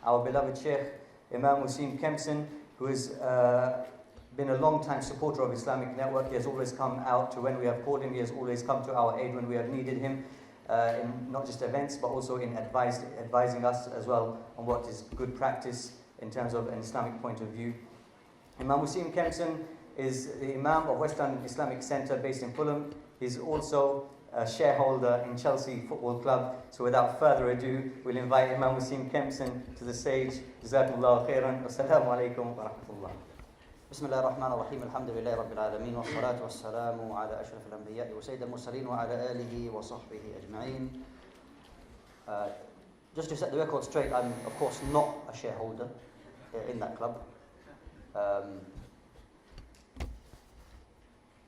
our beloved Sheikh Imam Wasim Kempson, who has been a long-time supporter of Islamic Network. He has always come out to when we have called him. He has always come to our aid when we have needed him, in not just events, but also in advising us as well on what is good practice in terms of an Islamic point of view. Imam Wasim Kempson is the Imam of Western Islamic Centre based in Fulham. He's also a shareholder in Chelsea Football Club. So without further ado, we'll invite Imam Wasim Kempson to the stage. Jazakumullahu khairan. Assalamu alaikum wa rahmatullah. بسم الله الرحمن الرحيم الحمد لله رب العالمين والصلاة والسلام على أشرف الأنبياء وسيد المرسلين وعلى آله وصحبه أجمعين. Just to set the record straight, I'm of course not a shareholder in that club.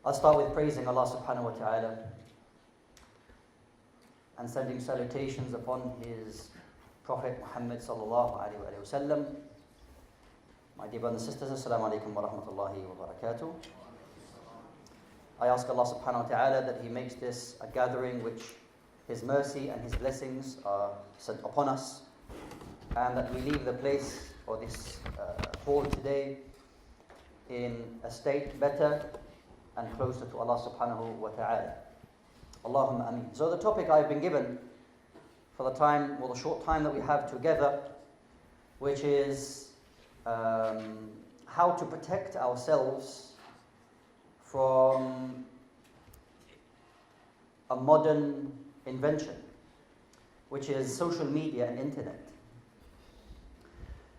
I'll start with praising Allah subhanahu wa ta'ala and sending salutations upon His Prophet Muhammad sallallahu alayhi wa sallam. My dear brothers and sisters, assalamu alaikum wa rahmatullahi wa barakatuh. I ask Allah subhanahu wa ta'ala that He makes this a gathering which His mercy and His blessings are sent upon us, and that we leave the place or this hall today in a state better and closer to Allah subhanahu wa ta'ala. Allahumma ameen. So the topic I've been given for the time, or the short time that we have together, which is how to protect ourselves from a modern invention, which is social media and internet.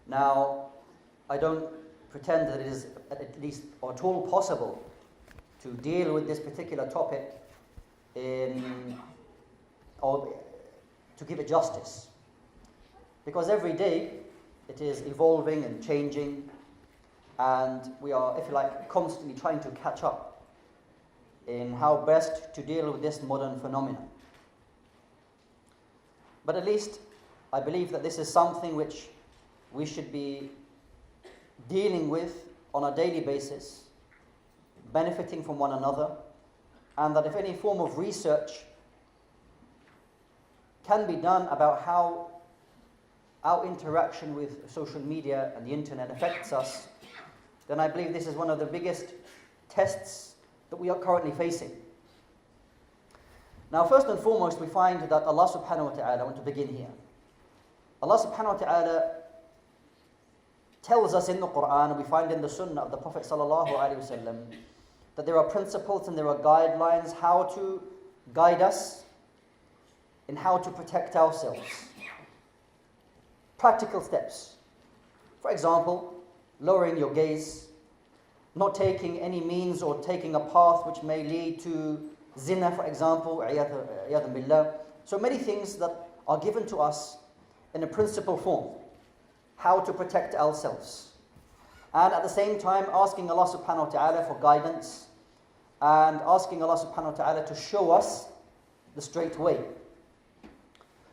Now, I don't pretend that it is at least or at all possible to deal with this particular topic or to give it justice, because every day it is evolving and changing, and we are, if you like, constantly trying to catch up in how best to deal with this modern phenomenon. But at least I believe that this is something which we should be dealing with on a daily basis, benefiting from one another, and that if any form of research can be done about how our interaction with social media and the internet affects us, then I believe this is one of the biggest tests that we are currently facing. Now, first and foremost, we find that Allah subhanahu wa ta'ala, I want to begin here. Allah subhanahu wa ta'ala tells us in the Quran, and we find in the Sunnah of the Prophet sallallahu alaihi wasallam, that there are principles and there are guidelines how to guide us in how to protect ourselves. Practical steps. For example, lowering your gaze, not taking any means or taking a path which may lead to zina, for example, iyadhan billah. So many things that are given to us in a principle form, how to protect ourselves. And at the same time, asking Allah subhanahu wa ta'ala for guidance and asking Allah subhanahu wa ta'ala to show us the straight way.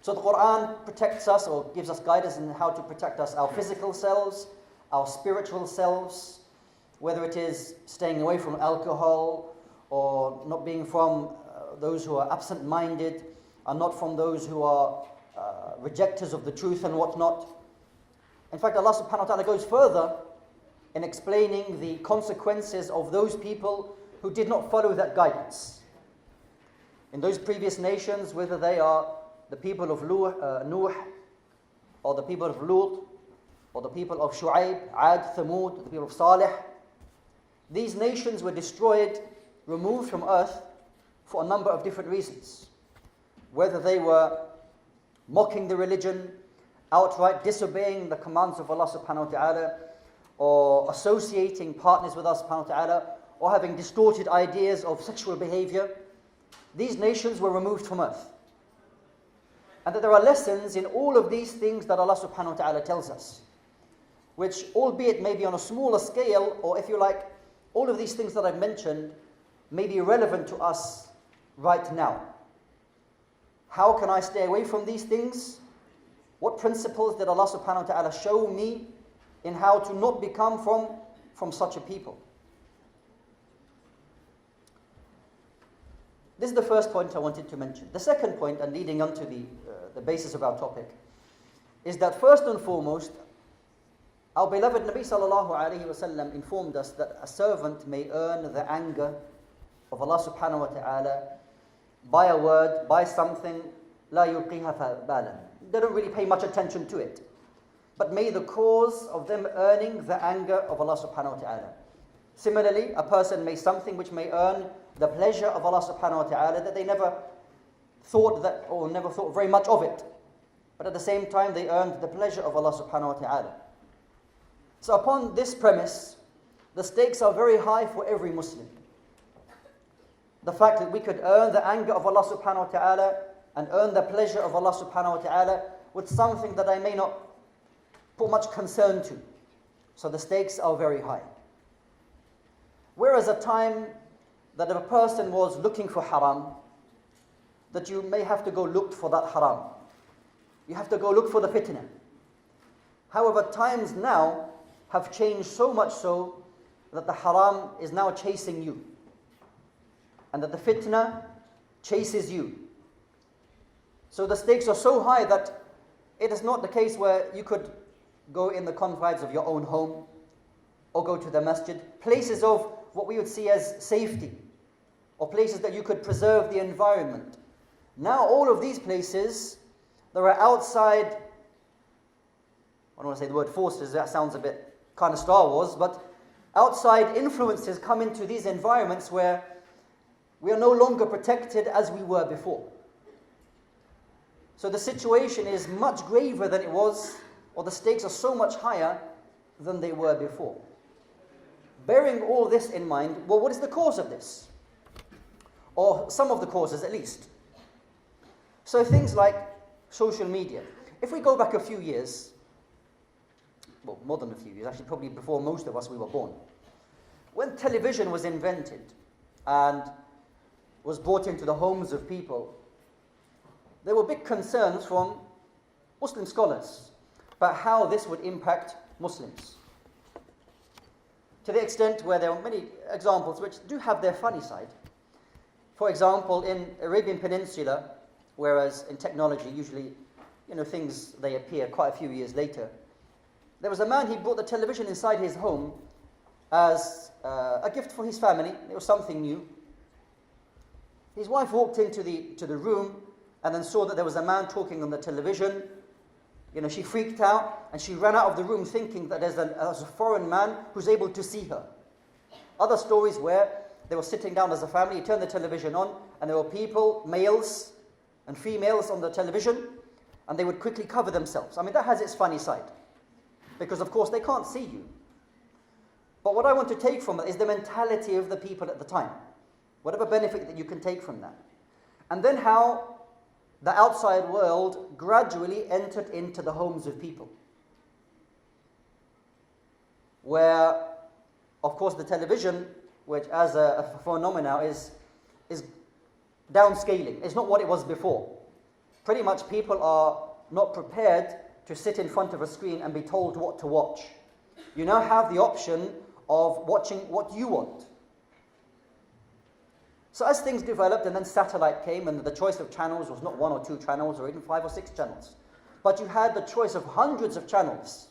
So the Quran protects us or gives us guidance in how to protect us, our physical selves, our spiritual selves, whether it is staying away from alcohol or not being from those who are absent-minded and not from those who are rejectors of the truth and whatnot. In fact, Allah subhanahu wa ta'ala goes further in explaining the consequences of those people who did not follow that guidance. In those previous nations, whether they are the people of Nuh, or the people of Lut, or the people of Shu'aib, Ad, Thamud, the people of Salih, these nations were destroyed, removed from earth for a number of different reasons. Whether they were mocking the religion, outright disobeying the commands of Allah subhanahu wa ta'ala, or associating partners with Allah subhanahu wa ta'ala, or having distorted ideas of sexual behavior, these nations were removed from earth. And that there are lessons in all of these things that Allah subhanahu wa ta'ala tells us, which, albeit maybe on a smaller scale, or if you like, all of these things that I've mentioned may be relevant to us right now. How can I stay away from these things? What principles did Allah subhanahu wa ta'ala show me in how to not become from such a people? This is the first point I wanted to mention. The second point, and leading on to the basis of our topic, is that first and foremost, our beloved Nabi sallallahu alayhi wasallam informed us that a servant may earn the anger of Allah subhanahu wa ta'ala by a word, by something, la yulqiha balan. They don't really pay much attention to it. But may the cause of them earning the anger of Allah subhanahu wa ta'ala. Similarly, a person may something which may earn the pleasure of Allah subhanahu wa ta'ala that they never thought that, or never thought very much of it. But at the same time, they earned the pleasure of Allah subhanahu wa ta'ala. So upon this premise, the stakes are very high for every Muslim. The fact that we could earn the anger of Allah subhanahu wa ta'ala and earn the pleasure of Allah subhanahu wa ta'ala with something that I may not put much concern to. So the stakes are very high. Whereas a time that if a person was looking for haram, that you may have to go look for that haram. You have to go look for the fitna. However, times now have changed so much so that the haram is now chasing you. And that the fitna chases you. So the stakes are so high that it is not the case where you could go in the confines of your own home or go to the masjid, places of what we would see as safety, or places that you could preserve the environment. Now all of these places, there are outside, I don't want to say the word forces, that sounds a bit kind of Star Wars, but outside influences come into these environments where we are no longer protected as we were before. So the situation is much graver than it was, or the stakes are so much higher than they were before. Bearing all this in mind, well, what is the cause of this? Or some of the causes at least. So things like social media. If we go back a few years, well, more than a few years, actually probably before most of us we were born, when television was invented and was brought into the homes of people, there were big concerns from Muslim scholars about how this would impact Muslims. To the extent where there are many examples which do have their funny side. For example, in Arabian Peninsula, whereas in technology usually, things they appear quite a few years later, there was a man, he brought the television inside his home as a gift for his family. It was something new. His wife walked into the room and then saw that there was a man talking on the television. She freaked out and she ran out of the room thinking that there's a foreign man who's able to see her. Other stories where they were sitting down as a family, he turned the television on and there were people, males and females on the television, and they would quickly cover themselves. I mean, that has its funny side, because of course they can't see you. But what I want to take from it is the mentality of the people at the time. Whatever benefit that you can take from that. And then how the outside world gradually entered into the homes of people. Where, of course, the television, which as a phenomenon is downscaling. It's not what it was before. Pretty much people are not prepared to sit in front of a screen and be told what to watch. You now have the option of watching what you want. So as things developed and then satellite came and the choice of channels was not 1 or 2 channels or even 5 or 6 channels, but you had the choice of hundreds of channels.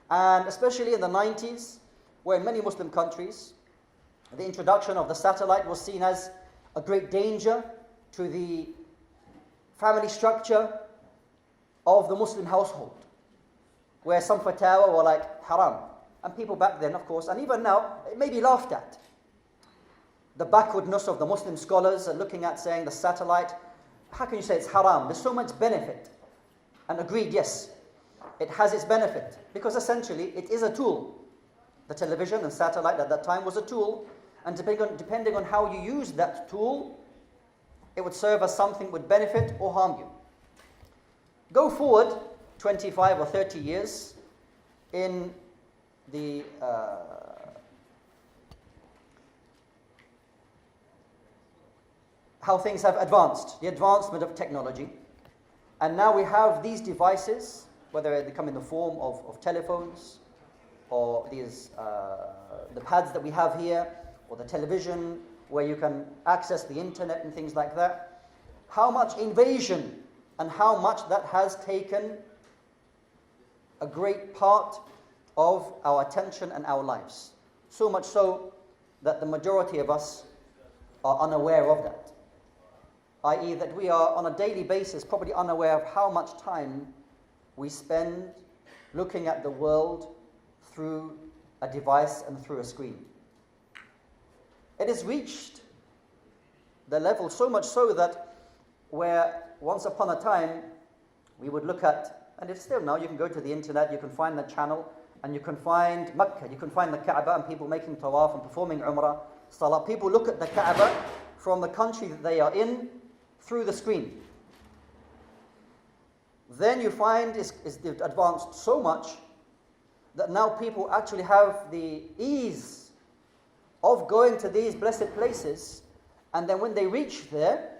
And especially in the 90s, where in many Muslim countries, the introduction of the satellite was seen as a great danger to the family structure of the Muslim household, where some fatwa were like haram. And people back then, of course, and even now, it may be laughed at. The backwardness of the Muslim scholars are looking at saying the satellite, how can you say it's haram? There's so much benefit. And agreed, yes, it has its benefit, because essentially it is a tool. The television and satellite at that time was a tool, and depending on how you use that tool, it would serve as something that would benefit or harm you. Go forward 25 or 30 years in the how things have advanced, the advancement of technology. And now we have these devices, whether they come in the form of telephones, or these the pads that we have here, or the television, where you can access the internet and things like that. How much invasion and how much that has taken a great part of our attention and our lives. So much so that the majority of us are unaware of that. I.e. that we are on a daily basis probably unaware of how much time we spend looking at the world through a device and through a screen. It has reached the level so much so that where once upon a time we would look at, and it's still now, you can go to the internet, you can find the channel, and you can find Mecca, you can find the Kaaba and people making tawaf and performing Umrah, Salah. People look at the Kaaba from the country that they are in through the screen. Then you find it's advanced so much that now people actually have the ease of going to these blessed places, and then when they reach there,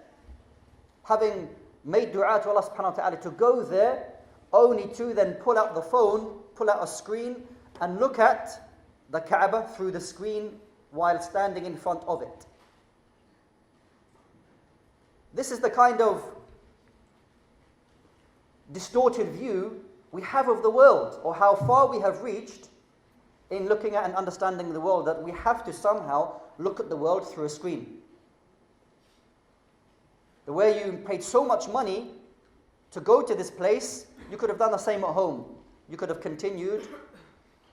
having made dua to Allah subhanahu wa ta'ala to go there, only to then pull out the phone, pull out a screen, and look at the Kaaba through the screen while standing in front of it. This is the kind of distorted view we have of the world, or how far we have reached in looking at and understanding the world, that we have to somehow look at the world through a screen. The way you paid so much money to go to this place, you could have done the same at home. You could have continued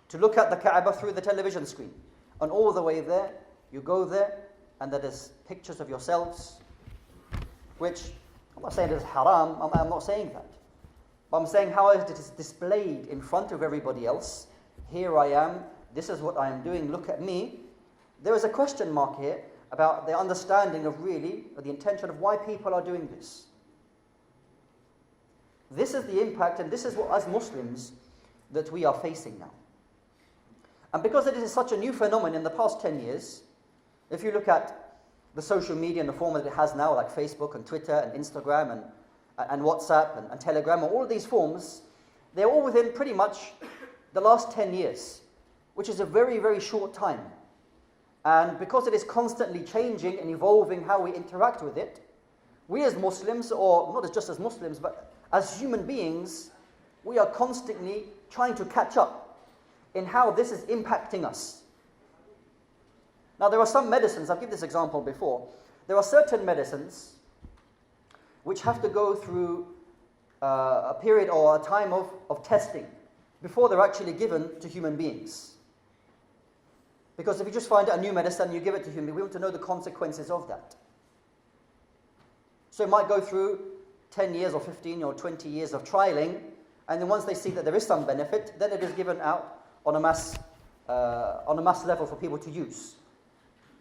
to look at the Kaaba through the television screen. And all the way there, you go there, and there is pictures of yourselves, which, I'm not saying it is haram, I'm not saying that. But I'm saying how it is displayed in front of everybody else. Here I am, this is what I am doing, look at me. There is a question mark here about the understanding of really, or the intention of why people are doing this. This is the impact, and this is what, as Muslims, that we are facing now. And because it is such a new phenomenon in the past 10 years, if you look at the social media in the form that it has now, like Facebook and Twitter and Instagram and WhatsApp and Telegram, all of these forms, they're all within pretty much the last 10 years, which is a very, very short time. And because it is constantly changing and evolving how we interact with it, we as Muslims, or not just as Muslims, but as human beings, we are constantly trying to catch up in how this is impacting us. Now, there are some medicines, I've given this example before, there are certain medicines which have to go through a period or a time of testing before they're actually given to human beings. Because if you just find a new medicine and you give it to human beings, we want to know the consequences of that. So it might go through 10 years or 15 or 20 years of trialing, and then once they see that there is some benefit, then it is given out on a mass level for people to use.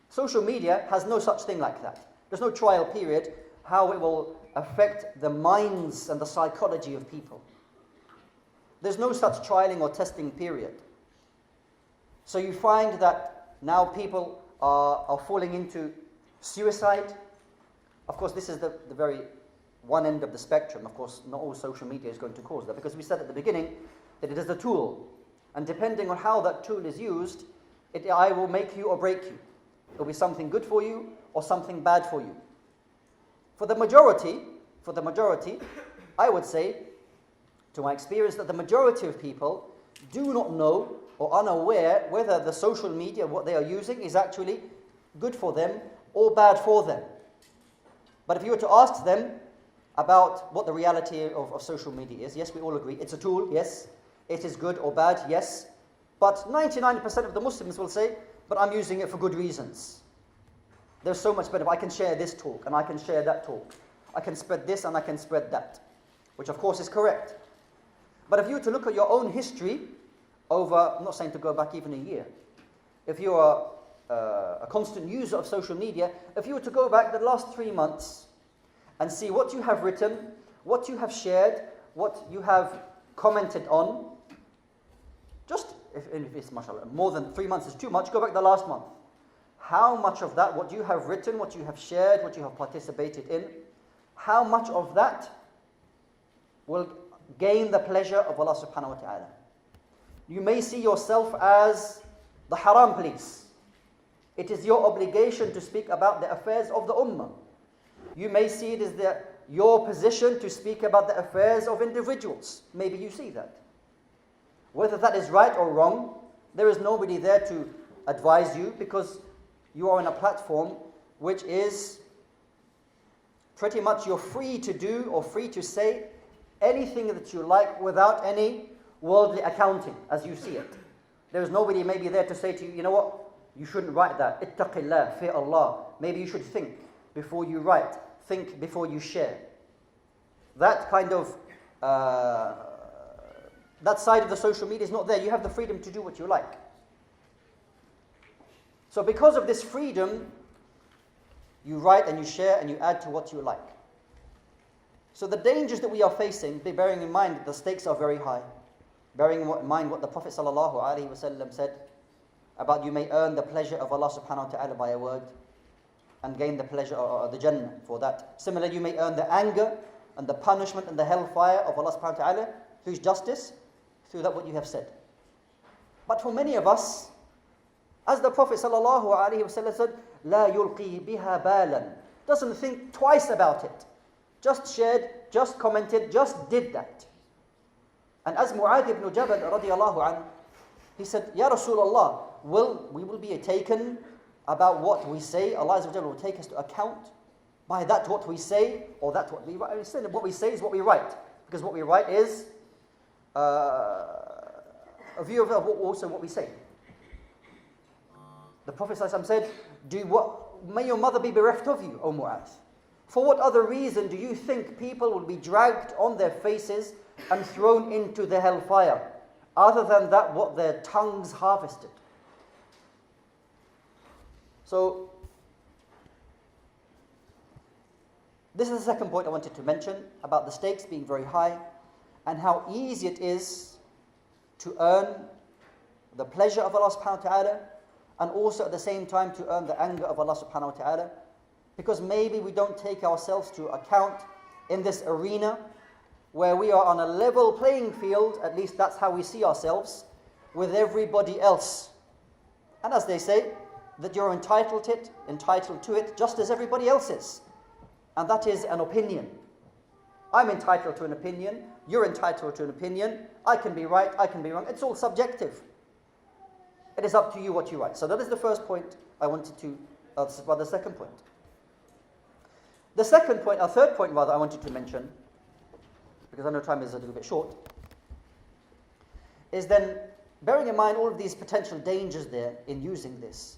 Social media has no such thing like that. There's no trial period how it will affect the minds and the psychology of people. There's no such trialing or testing period. So you find that now people are falling into suicide. Of course, this is the very one end of the spectrum. Of course, not all social media is going to cause that, because we said at the beginning that it is a tool. And depending on how that tool is used, it either will make you or break you. It will be something good for you or something bad for you. For the majority, I would say, to my experience, that the majority of people do not know or unaware whether the social media, what they are using, is actually good for them or bad for them. But if you were to ask them about what the reality of social media is, yes, we all agree, it's a tool, yes. It is good or bad, yes. But 99% of the Muslims will say, but I'm using it for good reasons. There's so much better. I can share this talk and I can share that talk. I can spread this and I can spread that, which of course is correct. But if you were to look at your own history over, I'm not saying to go back even a year, if you are a constant user of social media, if you were to go back the last 3 months and see what you have written, what you have shared, what you have commented on, just if it's mashallah, more than 3 months is too much, go back the last month. How much of that, what you have written, what you have shared, what you have participated in, how much of that will gain the pleasure of Allah subhanahu wa ta'ala? You may see yourself as the haram police. It is your obligation to speak about the affairs of the ummah. You may see it as your position to speak about the affairs of individuals. Maybe you see that. Whether that is right or wrong, there is nobody there to advise you, because you are on a platform which is pretty much you're free to do or free to say anything that you like without any worldly accounting as you see it. There is nobody maybe there to say to you, you know what, you shouldn't write that. Ittaqillah, fear Allah. Maybe you should think before you write. Think before you share. That kind of, that side of the social media is not there. You have the freedom to do what you like. So because of this freedom, you write and you share and you add to what you like. So the dangers that we are facing, bearing in mind that the stakes are very high, bearing in mind what the Prophet ﷺ said about you may earn the pleasure of Allah subhanahu wa ta'ala by a word and gain the pleasure or the Jannah for that. Similarly, you may earn the anger and the punishment and the hellfire of Allah subhanahu wa ta'ala through justice, through that what you have said. But for many of us, as the Prophet ﷺ said, لا يلقي بها بالا, doesn't think twice about it. Just shared, just commented, just did that. And as Mu'adh ibn Jabal radiallahu anhu, he said, Ya Rasulullah, we will be taken about what we say. Allah Azza wa Jalla will take us to account by that what we say, or that what we write. What we say is what we write, because what we write is a view of also what we say. The Prophet ﷺ said, may your mother be bereft of you, O Mu'adh. For what other reason do you think people will be dragged on their faces and thrown into the hellfire, other than that what their tongues harvested? So, this is the second point I wanted to mention, about the stakes being very high, and how easy it is to earn the pleasure of Allah subhanahu wa ta'ala, and also at the same time to earn the anger of Allah subhanahu wa ta'ala, because maybe we don't take ourselves to account in this arena where we are on a level playing field, at least that's how we see ourselves, with everybody else. And as they say, that you're entitled to it just as everybody else is. And that is an opinion. I'm entitled to an opinion, you're entitled to an opinion, I can be right, I can be wrong, it's all subjective. It is up to you what you write. So that is the first point I wanted to, the second point. The second point, or third point rather, I wanted to mention, because I know time is a little bit short, is then, bearing in mind all of these potential dangers there in using this,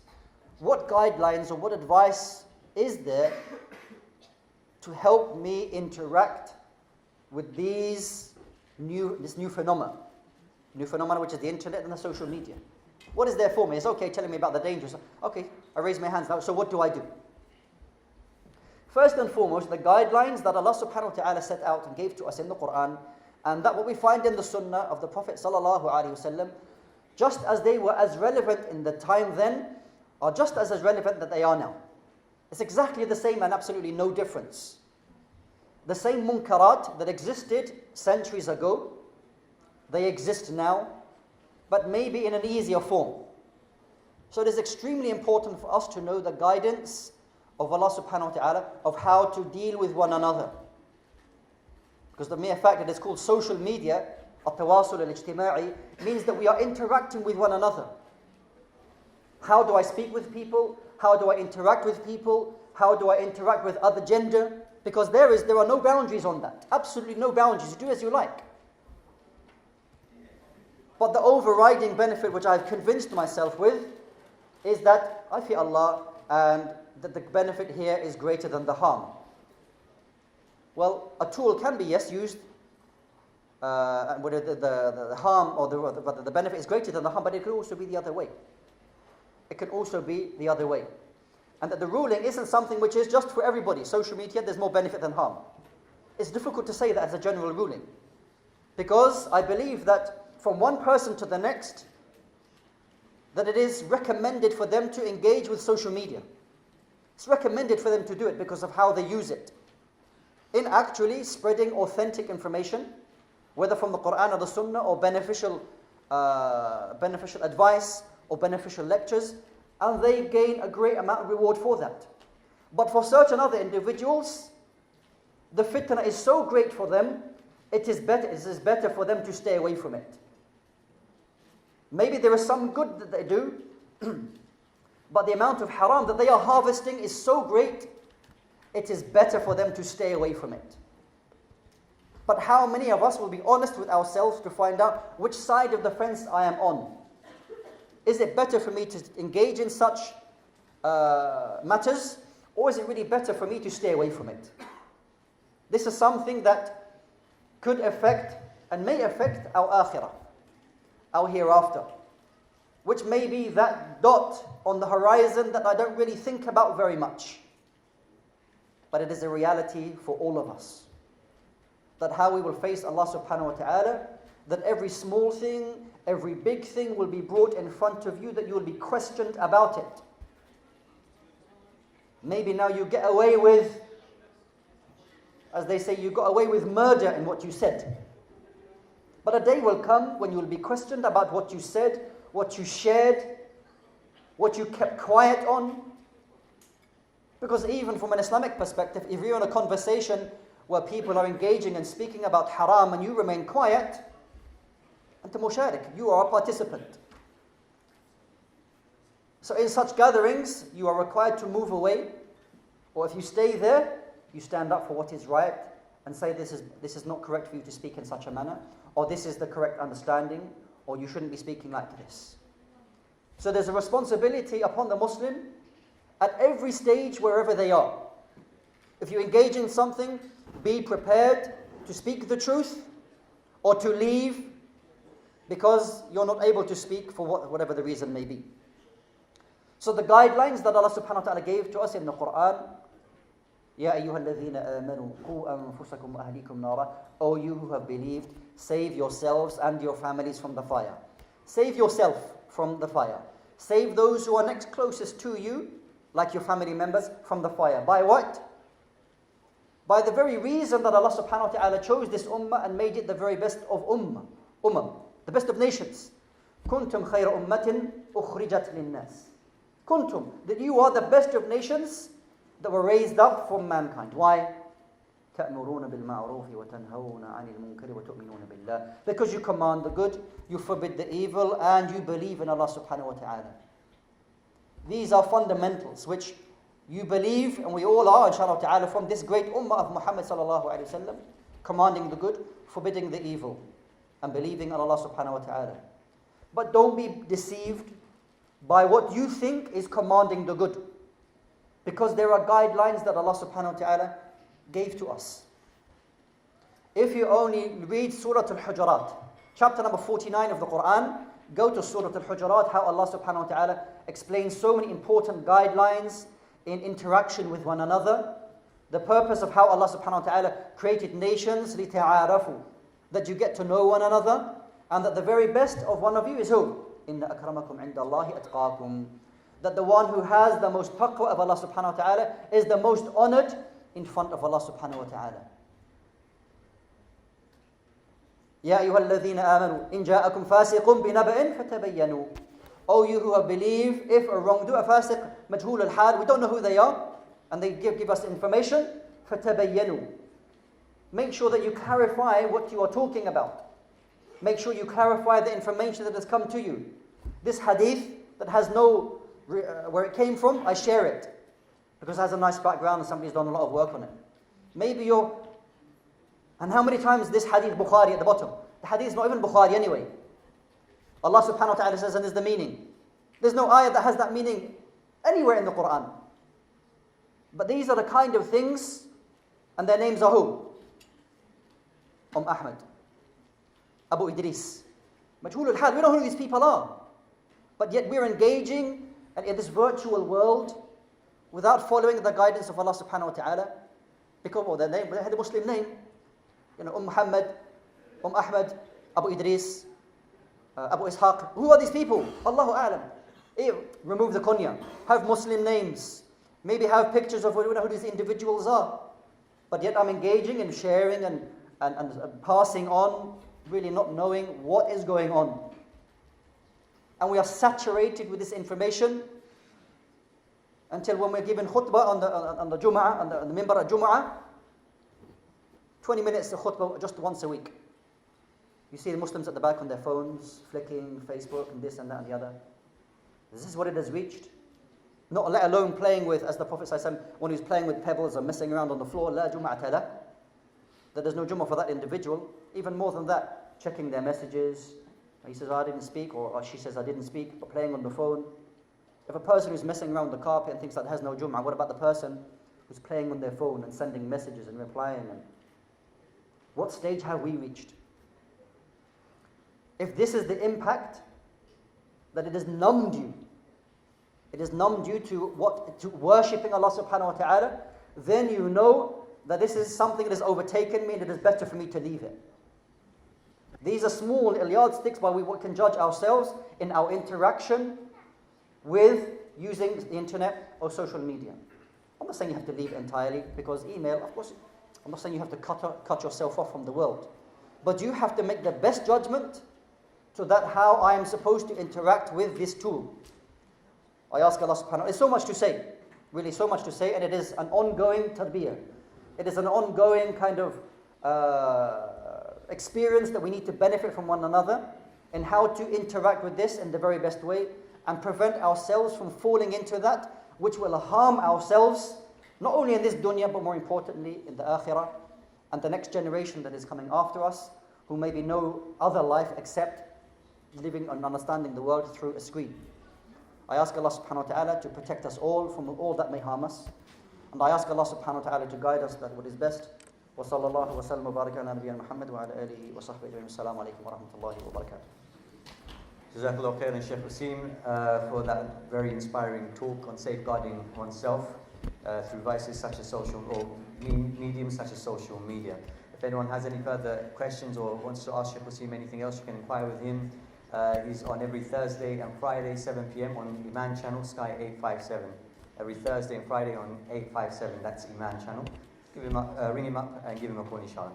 what guidelines or what advice is there to help me interact with this new phenomena which is the internet and the social media? What is there for me? It's okay telling me about the dangers. Okay, I raise my hands now, so what do I do? First and foremost, the guidelines that Allah subhanahu wa ta'ala set out and gave to us in the Quran, and that what we find in the Sunnah of the Prophet sallallahu alaihi wasallam, just as they were as relevant in the time then, are just as relevant that they are now. It's exactly the same and absolutely no difference. The same munkarat that existed centuries ago, they exist now, but maybe in an easier form. So it is extremely important for us to know the guidance of Allah subhanahu wa ta'ala of how to deal with one another. Because the mere fact that it's called social media, at-tawasul al-ijtima'i, means that we are interacting with one another. How do I speak with people? How do I interact with people? How do I interact with other gender? Because there are no boundaries on that. Absolutely no boundaries. You do as you like. But the overriding benefit which I've convinced myself with is that I fear Allah, and that the benefit here is greater than the harm. Well, a tool can be, yes, used, and whether the harm or the benefit is greater than the harm, but it could also be the other way. It can also be the other way. And that the ruling isn't something which is just for everybody. Social media, there's more benefit than harm. It's difficult to say that as a general ruling. Because I believe that from one person to the next, that it is recommended for them to engage with social media. It's recommended for them to do it because of how they use it. In actually spreading authentic information, whether from the Quran or the Sunnah, or beneficial advice, or beneficial lectures, and they gain a great amount of reward for that. But for certain other individuals, the fitna is so great for them, it is better for them to stay away from it. Maybe there is some good that they do, but the amount of haram that they are harvesting is so great, it is better for them to stay away from it. But how many of us will be honest with ourselves to find out which side of the fence I am on? Is it better for me to engage in such matters, or is it really better for me to stay away from it? This is something that could affect and may affect our akhirah, our hereafter, which may be that dot on the horizon that I don't really think about very much. But it is a reality for all of us. That how we will face Allah subhanahu wa ta'ala, that every small thing, every big thing will be brought in front of you, that you will be questioned about it. Maybe now you get away with, as they say, you got away with murder in what you said. But a day will come when you will be questioned about what you said, what you shared, what you kept quiet on. Because even from an Islamic perspective, if you're in a conversation where people are engaging and speaking about haram and you remain quiet, أنت مشارك, you are a participant. So in such gatherings, you are required to move away, or if you stay there, you stand up for what is right and say this is not correct for you to speak in such a manner, or this is the correct understanding, or you shouldn't be speaking like this. So there's a responsibility upon the Muslim at every stage wherever they are. If you engage in something, be prepared to speak the truth or to leave because you're not able to speak for whatever the reason may be. So the guidelines that Allah subhanahu wa ta'ala gave to us in the Quran, Ya ayyuha alladhina amanu qu anfusakum wa ahlikum nara, O you who have believed, save yourselves and your families from the fire. Save yourself from the fire. Save those who are next closest to you, like your family members, from the fire. By what? By the very reason that Allah subhanahu wa ta'ala chose this ummah and made it the very best of ummah, the best of nations. Kuntum khayra ummatin ukhrijat linnas. Kuntum, that you are the best of nations that were raised up from mankind. Why? تأمرون بالمعروف وتنهون عن المنكر وتؤمنون بالله. Because you command the good, you forbid the evil, and you believe in Allah subhanahu wa ta'ala. These are fundamentals which you believe, and we all are, inshallah ta'ala, from this great ummah of Muhammad sallallahu alayhi wa sallam, commanding the good, forbidding the evil, and believing in Allah subhanahu wa ta'ala. But don't be deceived by what you think is commanding the good, because there are guidelines that Allah subhanahu wa ta'ala gave to us. If you only read Surah Al-Hujurat, chapter number 49 of the Quran, go to Surah Al-Hujurat, how Allah subhanahu wa ta'ala explains so many important guidelines in interaction with one another. The purpose of how Allah subhanahu wa ta'ala created nations, لِتَعَارَفُوا, that you get to know one another, and that the very best of one of you is who? إِنَّ أَكْرَمَكُمْ عِنْدَ اللَّهِ أَتْقَاكُمْ. That the one who has the most taqwa of Allah subhanahu wa ta'ala is the most honored in front of Allah subhanahu wa ta'ala. يَا أَيُّهَا الَّذِينَ آمَنُوا إِنْ جَاءَكُمْ فَاسِقٌ بِنَبَإٍ فَتَبَيَّنُوا. O you who have believed, if a wrongdoer, fasiq, majhul al-hal, we don't know who they are, and they give us information, فَتَبَيَّنُوا. Make sure that you clarify what you are talking about. Make sure you clarify the information that has come to you. This hadith that has no, where it came from, I share it. Because it has a nice background and somebody's done a lot of work on it. Maybe you're... And how many times this hadith Bukhari at the bottom? The hadith is not even Bukhari anyway. Allah subhanahu wa ta'ala says, and is the meaning. There's no ayah that has that meaning anywhere in the Quran. But these are the kind of things, and their names are who? Ahmad, Abu Idris, Majhul al-Hal. We don't know who these people are. But yet we're engaging in this virtual world without following the guidance of Allah subhanahu wa ta'ala. Because of their name, they had a Muslim name. You know, Muhammad, Ahmad, Abu Idris, Abu Ishaq. Who are these people? Allahu A'lam. Remove the kunya. Have Muslim names. Maybe have pictures of who these individuals are. But yet I'm engaging and sharing and passing on, really not knowing what is going on. And we are saturated with this information until when we're given khutbah on the Jum'ah, on the mimbar at Jum'ah, 20 minutes of khutbah just once a week. You see the Muslims at the back on their phones, flicking Facebook and this and that and the other. This is what it has reached. Not let alone playing with, as the Prophet ﷺ, when he was playing with pebbles or messing around on the floor, la jum'ata lah, that there's no Jum'ah for that individual. Even more than that, checking their messages. He says, I didn't speak, or she says, I didn't speak, but playing on the phone. If a person who's messing around the carpet and thinks that has no Jum'ah, what about the person who's playing on their phone and sending messages and replying? And what stage have we reached? If this is the impact, that it has numbed you, it has numbed you to worshipping Allah subhanahu wa ta'ala, then you know that this is something that has overtaken me and it is better for me to leave it. These are small yardsticks by we can judge ourselves in our interaction with using the internet or social media. I'm not saying you have to leave entirely, because email, of course, I'm not saying you have to cut yourself off from the world. But you have to make the best judgment so that how I am supposed to interact with this tool. I ask Allah subhanahu wa ta'ala, there's so much to say, really so much to say, and it is an ongoing tarbiyah. It is an ongoing kind of experience that we need to benefit from one another and how to interact with this in the very best way and prevent ourselves from falling into that which will harm ourselves, not only in this dunya but more importantly in the akhirah and the next generation that is coming after us, who maybe know other life except living and understanding the world through a screen. I ask Allah subhanahu wa ta'ala to protect us all from all that may harm us. And I ask Allah subhanahu wa ta'ala to guide us that what is best. Wa sallallahu wa sallam wa baraka ala nabiyyina Muhammad wa ala alihi wa sahbihi ajma'in. Assalamu alaikum wa rahmatullahi wa barakatuh. Jazakallah khairan, Shaykh Wasim, for that very inspiring talk on safeguarding oneself through vices such as social, or mediums such as social media. If anyone has any further questions or wants to ask Shaykh Wasim anything else, you can inquire with him. He's on every Thursday and Friday, 7 p.m. on Iman channel, Sky 857. Every Thursday and Friday on 857, that's Iman channel. Ring him up and give him a call, inshallah.